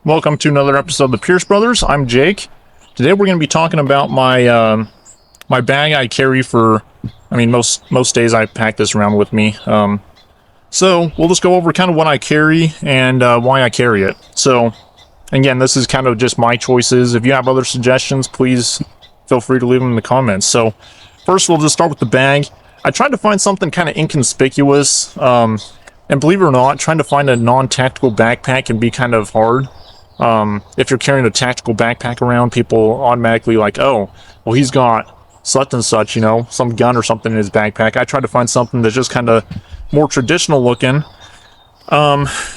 Welcome to another episode of the Pierce Brothers. I'm Jake. Today we're going to be talking about my my bag I carry for. Most days I pack this around with me. So we'll just go over kind of what I carry and why I carry it. So again, this is kind of just my choices. If you have other suggestions, please feel free to leave them in the comments. So first, we'll just start with the bag. I tried to find something kind of inconspicuous. And believe it or not, trying to find a non-tactical backpack can be kind of hard. If you're carrying a tactical backpack around, people automatically like, oh, well, he's got such and such, you know, some gun or something in his backpack. I tried to find something that's just kind of more traditional looking.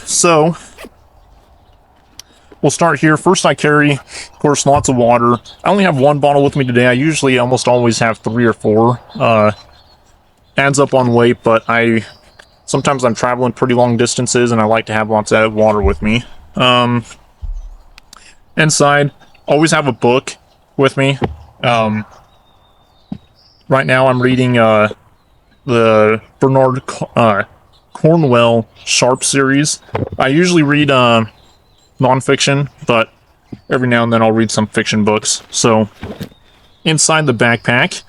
So we'll start here. First, I carry, of course, lots of water. I only have one bottle with me today. I usually almost always have 3 or 4. Adds up on weight, but sometimes I'm traveling pretty long distances and I like to have lots of water with me. Inside, always have a book with me. Right now I'm reading the Bernard Cornwell Sharp series. I usually read nonfiction, but every now and then I'll read some fiction books. So inside the backpack,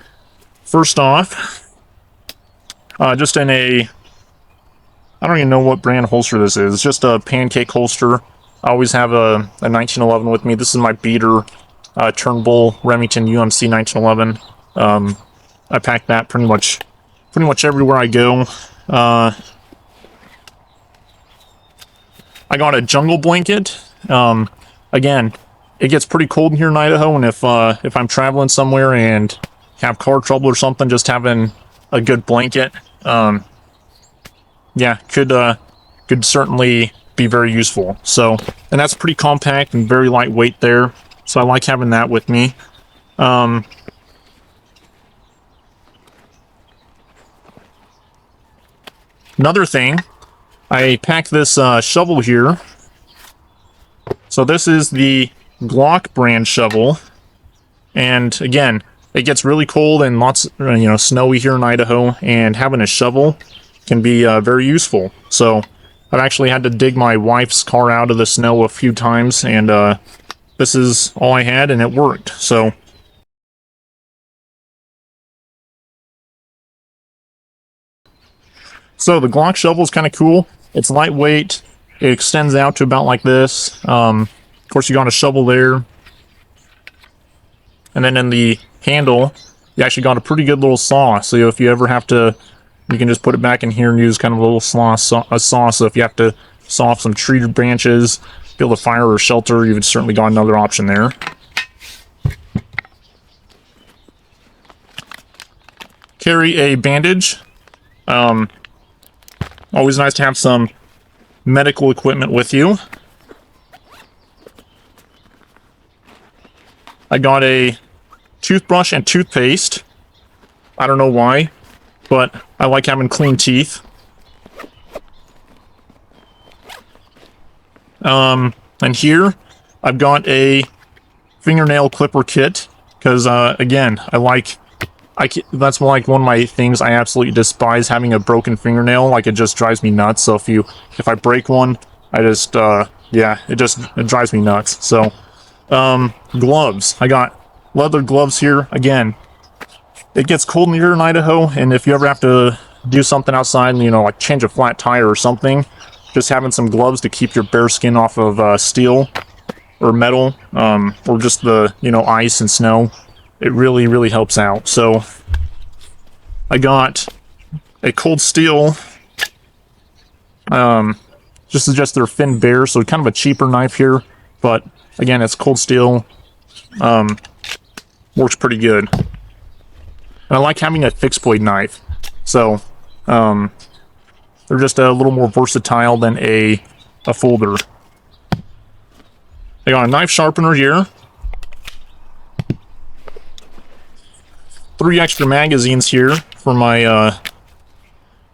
first off, just in a, I don't even know what brand holster this is. It's just a pancake holster. I always have a 1911 with me. This is my beater Turnbull Remington UMC 1911. I pack that pretty much everywhere I go. I got a jungle blanket. Again, it gets pretty cold here in Idaho, and if I'm traveling somewhere and have car trouble or something, just having a good blanket, yeah, could certainly be very useful. So, and that's pretty compact and very lightweight there, so I like having that with me. Another thing, I pack this shovel here. So this is the Glock brand shovel, and again, it gets really cold and lots, snowy here in Idaho, and having a shovel can be very useful. So I've actually had to dig my wife's car out of the snow a few times, and this is all I had, and it worked. So the Glock shovel is kind of cool. It's lightweight. It extends out to about like this. Of course, you got a shovel there. And then in the handle, you actually got a pretty good little saw. So if you ever have to, you can just put it back in here and use kind of a little saw. So if you have to saw off some tree branches, build a fire or shelter, you've certainly got another option there. Carry a bandage. Always nice to have some medical equipment with you. I got a toothbrush and toothpaste. I don't know why, but I like having clean teeth. And here I've got a fingernail clipper kit because again, that's like one of my things I absolutely despise, having a broken fingernail. Like, it just drives me nuts. So if I break one, I just it drives me nuts. So gloves. I got leather gloves here. Again, it gets cold here in Idaho, and if you ever have to do something outside, like change a flat tire or something, just having some gloves to keep your bare skin off of steel or metal, or just the ice and snow, it really, really helps out. So I got a cold steel, just their Fin Bear, so kind of a cheaper knife here, but again, it's cold steel, works pretty good. And I like having a fixed blade knife, so they're just a little more versatile than a folder. I got a knife sharpener here. 3 extra magazines here for my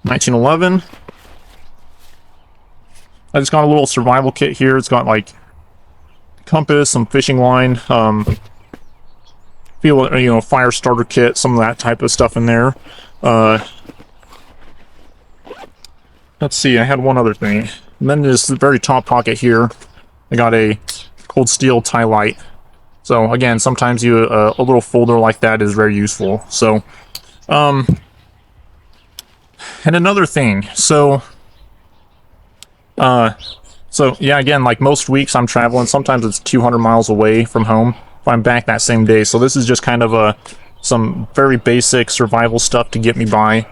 1911. I just got a little survival kit here. It's got like compass, some fishing line, fire starter kit, some of that type of stuff in there. Let's see, I had one other thing. And then this very top pocket here, I got a cold steel tie light. So again, sometimes a little folder like that is very useful. So, and another thing, so yeah, again, like most weeks I'm traveling, sometimes it's 200 miles away from home if I'm back that same day. So this is just kind of some very basic survival stuff to get me by.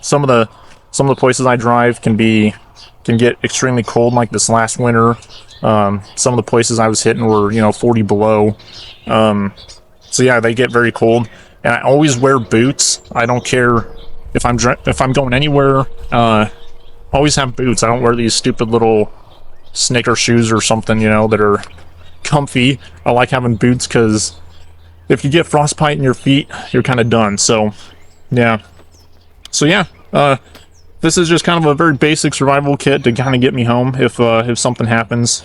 Some of the places I drive can get extremely cold, like this last winter. Some of the places I was hitting were, 40 below. So yeah, they get very cold, and I always wear boots. I don't care if I'm going anywhere. Always have boots. I don't wear these stupid little sneaker shoes or something, that are comfy. I like having boots because if you get frostbite in your feet, you're kind of done. So yeah. This is just kind of a very basic survival kit to kind of get me home if something happens.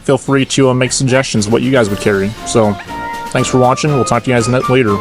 Feel free to make suggestions of what you guys would carry. So, thanks for watching. We'll talk to you guys later.